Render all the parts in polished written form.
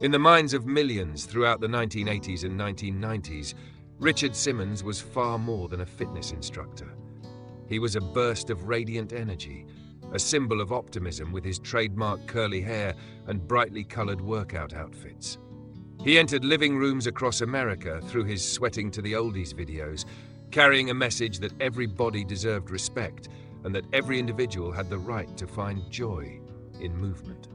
In the minds of millions throughout the 1980s and 1990s, Richard Simmons was far more than a fitness instructor. He was a burst of radiant energy, a symbol of optimism with his trademark curly hair and brightly colored workout outfits. He entered living rooms across America through his Sweating to the Oldies videos, carrying a message that every body deserved respect and that every individual had the right to find joy in movement.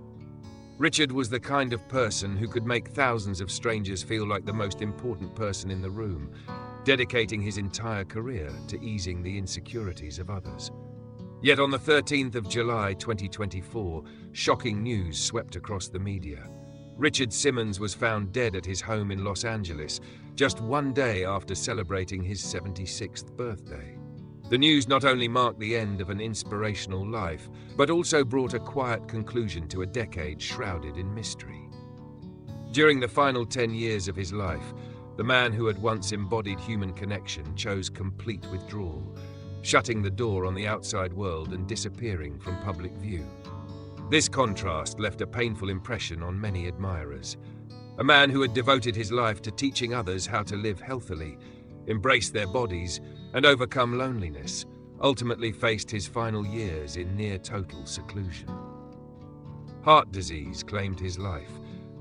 Richard was the kind of person who could make thousands of strangers feel like the most important person in the room, dedicating his entire career to easing the insecurities of others. Yet on the 13th of July 2024, shocking news swept across the media. Richard Simmons was found dead at his home in Los Angeles, just one day after celebrating his 76th birthday. The news not only marked the end of an inspirational life, but also brought a quiet conclusion to a decade shrouded in mystery. During the final 10 years of his life, the man who had once embodied human connection chose complete withdrawal, shutting the door on the outside world and disappearing from public view. This contrast left a painful impression on many admirers. A man who had devoted his life to teaching others how to live healthily, embrace their bodies, and overcome loneliness, ultimately faced his final years in near-total seclusion. Heart disease claimed his life,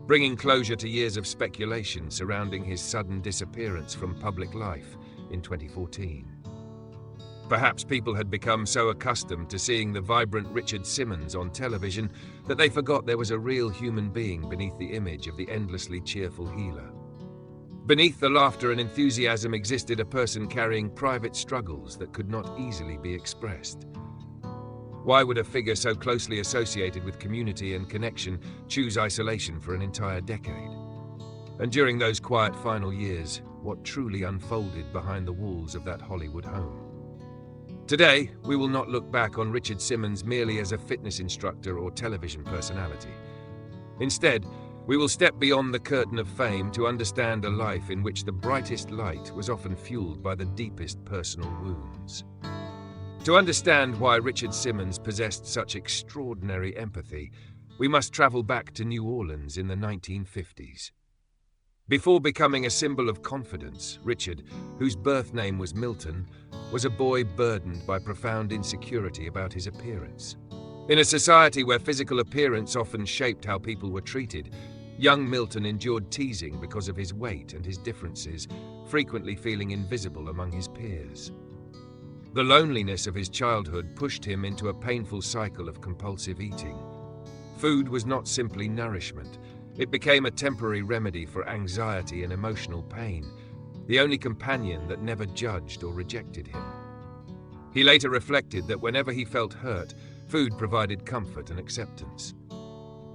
bringing closure to years of speculation surrounding his sudden disappearance from public life in 2014. Perhaps people had become so accustomed to seeing the vibrant Richard Simmons on television that they forgot there was a real human being beneath the image of the endlessly cheerful healer. Beneath the laughter and enthusiasm existed a person carrying private struggles that could not easily be expressed. Why would a figure so closely associated with community and connection choose isolation for an entire decade? And during those quiet final years, what truly unfolded behind the walls of that Hollywood home? Today, we will not look back on Richard Simmons merely as a fitness instructor or television personality. Instead, we will step beyond the curtain of fame to understand a life in which the brightest light was often fueled by the deepest personal wounds. To understand why Richard Simmons possessed such extraordinary empathy, we must travel back to New Orleans in the 1950s. Before becoming a symbol of confidence, Richard, whose birth name was Milton, was a boy burdened by profound insecurity about his appearance. In a society where physical appearance often shaped how people were treated, young Milton endured teasing because of his weight and his differences, frequently feeling invisible among his peers. The loneliness of his childhood pushed him into a painful cycle of compulsive eating. Food was not simply nourishment. It became a temporary remedy for anxiety and emotional pain, the only companion that never judged or rejected him. He later reflected that whenever he felt hurt, food provided comfort and acceptance.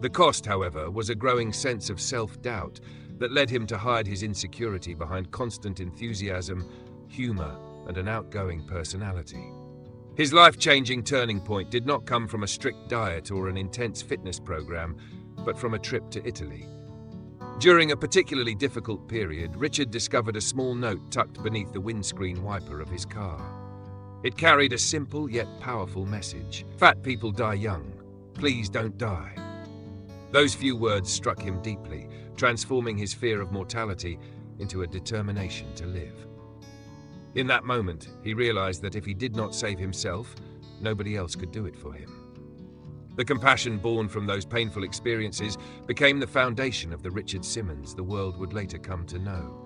The cost, however, was a growing sense of self-doubt that led him to hide his insecurity behind constant enthusiasm, humor, and an outgoing personality. His life-changing turning point did not come from a strict diet or an intense fitness program, but from a trip to Italy. During a particularly difficult period, Richard discovered a small note tucked beneath the windscreen wiper of his car. It carried a simple yet powerful message. "Fat people die young. Please don't die." Those few words struck him deeply, transforming his fear of mortality into a determination to live. In that moment, he realized that if he did not save himself, nobody else could do it for him. The compassion born from those painful experiences became the foundation of the Richard Simmons the world would later come to know.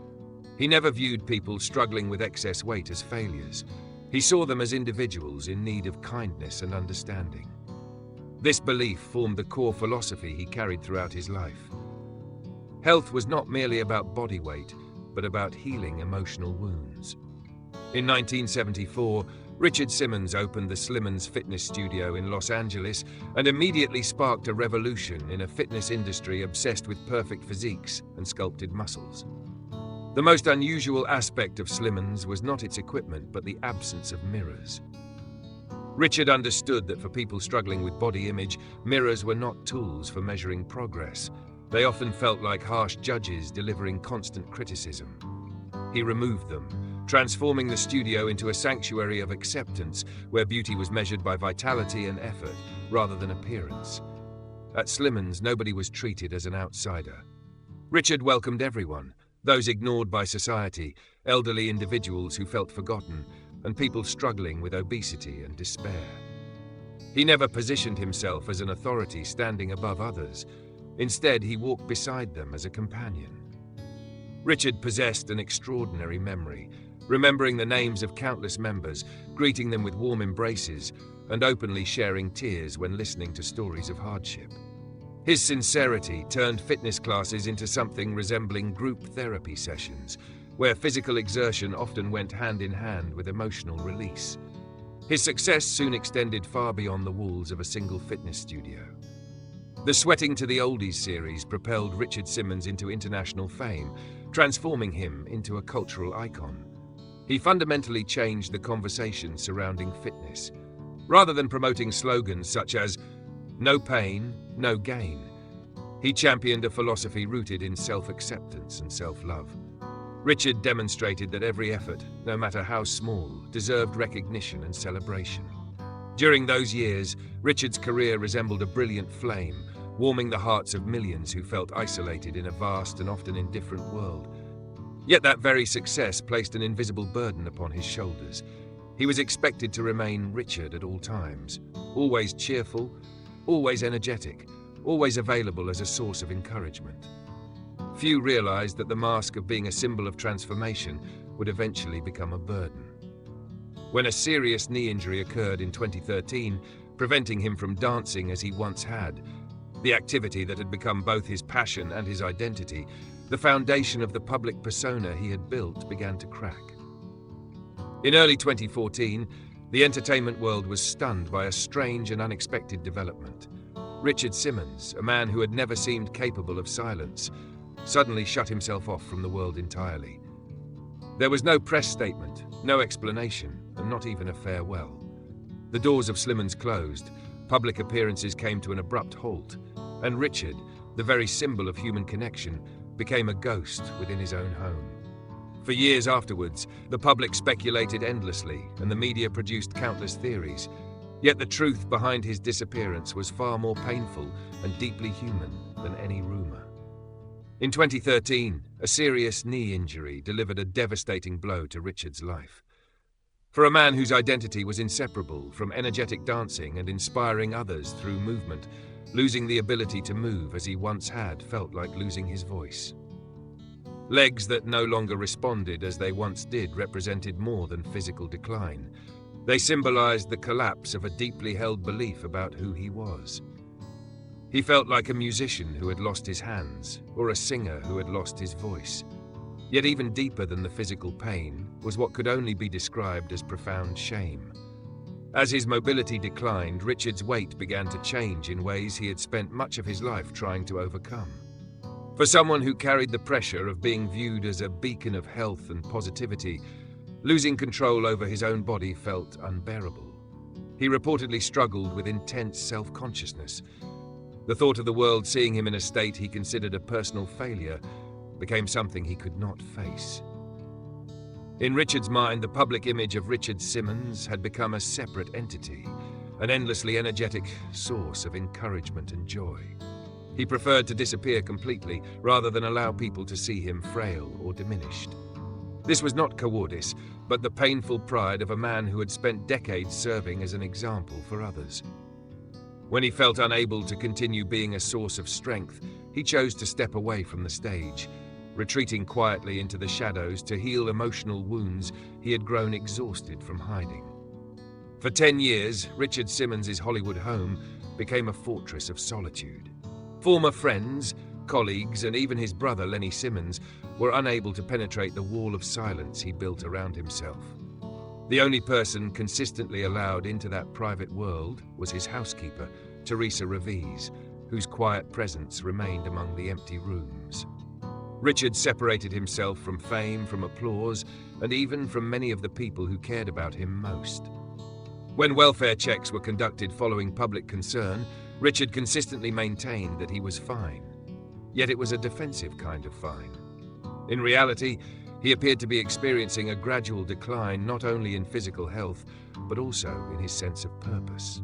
He never viewed people struggling with excess weight as failures. He saw them as individuals in need of kindness and understanding. This belief formed the core philosophy he carried throughout his life. Health was not merely about body weight, but about healing emotional wounds. In 1974, Richard Simmons opened the Simmons Fitness Studio in Los Angeles and immediately sparked a revolution in a fitness industry obsessed with perfect physiques and sculpted muscles. The most unusual aspect of Simmons was not its equipment, but the absence of mirrors. Richard understood that for people struggling with body image, mirrors were not tools for measuring progress. They often felt like harsh judges delivering constant criticism. He removed them, transforming the studio into a sanctuary of acceptance where beauty was measured by vitality and effort rather than appearance. At Simmons, nobody was treated as an outsider. Richard welcomed everyone, those ignored by society, elderly individuals who felt forgotten, and people struggling with obesity and despair. He never positioned himself as an authority standing above others. Instead, he walked beside them as a companion. Richard possessed an extraordinary memory, remembering the names of countless members, greeting them with warm embraces, and openly sharing tears when listening to stories of hardship. His sincerity turned fitness classes into something resembling group therapy sessions, where physical exertion often went hand in hand with emotional release. His success soon extended far beyond the walls of a single fitness studio. The Sweating to the Oldies series propelled Richard Simmons into international fame, transforming him into a cultural icon. He fundamentally changed the conversation surrounding fitness. Rather than promoting slogans such as "no pain, no gain," he championed a philosophy rooted in self-acceptance and self-love. Richard demonstrated that every effort, no matter how small, deserved recognition and celebration. During those years, Richard's career resembled a brilliant flame, warming the hearts of millions who felt isolated in a vast and often indifferent world. Yet that very success placed an invisible burden upon his shoulders. He was expected to remain Richard at all times, always cheerful, always energetic, always available as a source of encouragement. Few realized that the mask of being a symbol of transformation would eventually become a burden. When a serious knee injury occurred in 2013, preventing him from dancing as he once had, the activity that had become both his passion and his identity, the foundation of the public persona he had built began to crack. In early 2014, the entertainment world was stunned by a strange and unexpected development. Richard Simmons, a man who had never seemed capable of silence, suddenly shut himself off from the world entirely. There was no press statement, no explanation, and not even a farewell. The doors of Simmons closed, public appearances came to an abrupt halt, and Richard, the very symbol of human connection, became a ghost within his own home. For years afterwards, the public speculated endlessly, and the media produced countless theories. Yet the truth behind his disappearance was far more painful and deeply human than any rumor. In 2013, a serious knee injury delivered a devastating blow to Richard's life. For a man whose identity was inseparable from energetic dancing and inspiring others through movement, losing the ability to move as he once had felt like losing his voice. Legs that no longer responded as they once did represented more than physical decline. They symbolized the collapse of a deeply held belief about who he was. He felt like a musician who had lost his hands, or a singer who had lost his voice. Yet even deeper than the physical pain was what could only be described as profound shame. As his mobility declined, Richard's weight began to change in ways he had spent much of his life trying to overcome. For someone who carried the pressure of being viewed as a beacon of health and positivity, losing control over his own body felt unbearable. He reportedly struggled with intense self-consciousness. The thought of the world seeing him in a state he considered a personal failure became something he could not face. In Richard's mind, the public image of Richard Simmons had become a separate entity, an endlessly energetic source of encouragement and joy. He preferred to disappear completely rather than allow people to see him frail or diminished. This was not cowardice, but the painful pride of a man who had spent decades serving as an example for others. When he felt unable to continue being a source of strength, he chose to step away from the stage, retreating quietly into the shadows to heal emotional wounds he had grown exhausted from hiding. For 10 years, Richard Simmons' Hollywood home became a fortress of solitude. Former friends, colleagues, and even his brother Lenny Simmons were unable to penetrate the wall of silence he built around himself. The only person consistently allowed into that private world was his housekeeper, Teresa Revis, whose quiet presence remained among the empty rooms. Richard separated himself from fame, from applause, and even from many of the people who cared about him most. When welfare checks were conducted following public concern, Richard consistently maintained that he was fine. Yet it was a defensive kind of fine. In reality, he appeared to be experiencing a gradual decline not only in physical health, but also in his sense of purpose.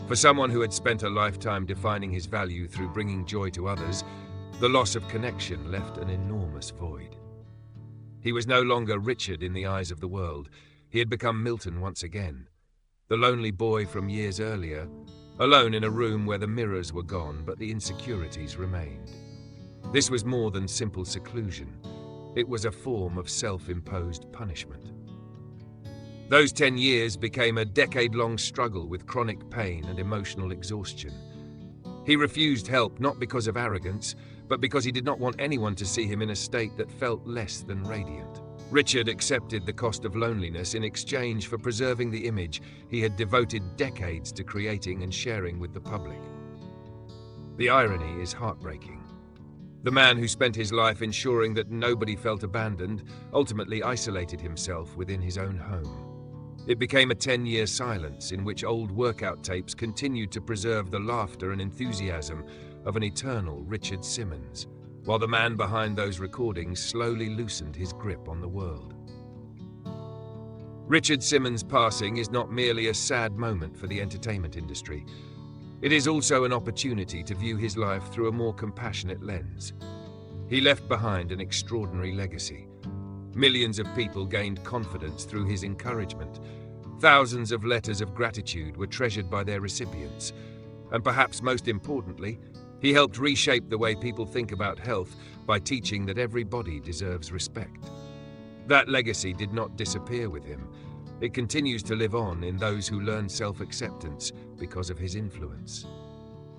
For someone who had spent a lifetime defining his value through bringing joy to others, The loss of connection left an enormous void. He was no longer Richard in the eyes of the world. He had become Milton once again, the lonely boy from years earlier, alone in a room where the mirrors were gone but the insecurities remained. This was more than simple seclusion. It was a form of self-imposed punishment. Those 10 years became a decade-long struggle with chronic pain and emotional exhaustion. He refused help not because of arrogance, but because he did not want anyone to see him in a state that felt less than radiant. Richard accepted the cost of loneliness in exchange for preserving the image he had devoted decades to creating and sharing with the public. The irony is heartbreaking. The man who spent his life ensuring that nobody felt abandoned ultimately isolated himself within his own home. It became a 10-year silence in which old workout tapes continued to preserve the laughter and enthusiasm of an eternal Richard Simmons, while the man behind those recordings slowly loosened his grip on the world. Richard Simmons' passing is not merely a sad moment for the entertainment industry. It is also an opportunity to view his life through a more compassionate lens. He left behind an extraordinary legacy. Millions of people gained confidence through his encouragement. Thousands of letters of gratitude were treasured by their recipients. And perhaps most importantly, he helped reshape the way people think about health by teaching that every body deserves respect. That legacy did not disappear with him. It continues to live on in those who learn self-acceptance because of his influence.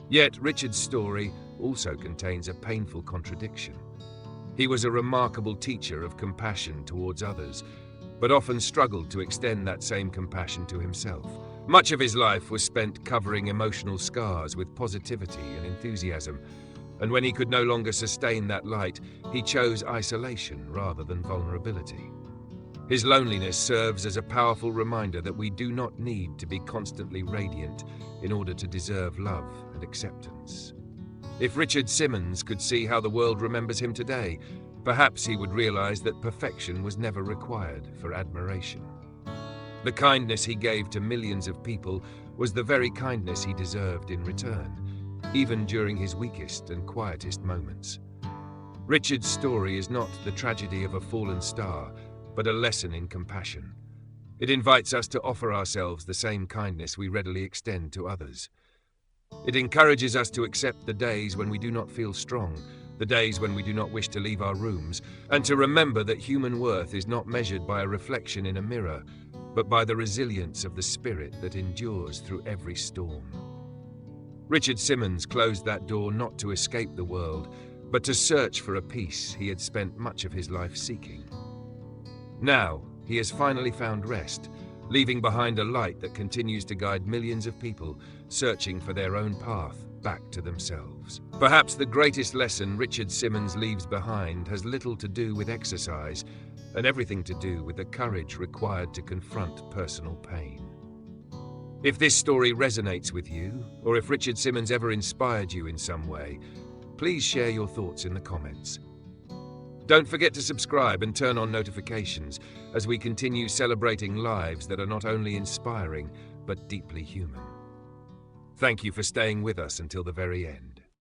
Yet Richard's story also contains a painful contradiction. He was a remarkable teacher of compassion towards others, but often struggled to extend that same compassion to himself. Much of his life was spent covering emotional scars with positivity and enthusiasm, and when he could no longer sustain that light, he chose isolation rather than vulnerability. His loneliness serves as a powerful reminder that we do not need to be constantly radiant in order to deserve love and acceptance. If Richard Simmons could see how the world remembers him today, perhaps he would realize that perfection was never required for admiration. The kindness he gave to millions of people was the very kindness he deserved in return, even during his weakest and quietest moments. Richard's story is not the tragedy of a fallen star, but a lesson in compassion. It invites us to offer ourselves the same kindness we readily extend to others. It encourages us to accept the days when we do not feel strong, the days when we do not wish to leave our rooms, and to remember that human worth is not measured by a reflection in a mirror, but by the resilience of the spirit that endures through every storm. Richard Simmons closed that door not to escape the world, but to search for a peace he had spent much of his life seeking. Now, he has finally found rest, leaving behind a light that continues to guide millions of people searching for their own path back to themselves. Perhaps the greatest lesson Richard Simmons leaves behind has little to do with exercise and everything to do with the courage required to confront personal pain. If this story resonates with you, or if Richard Simmons ever inspired you in some way, please share your thoughts in the comments. Don't forget to subscribe and turn on notifications as we continue celebrating lives that are not only inspiring, but deeply human. Thank you for staying with us until the very end.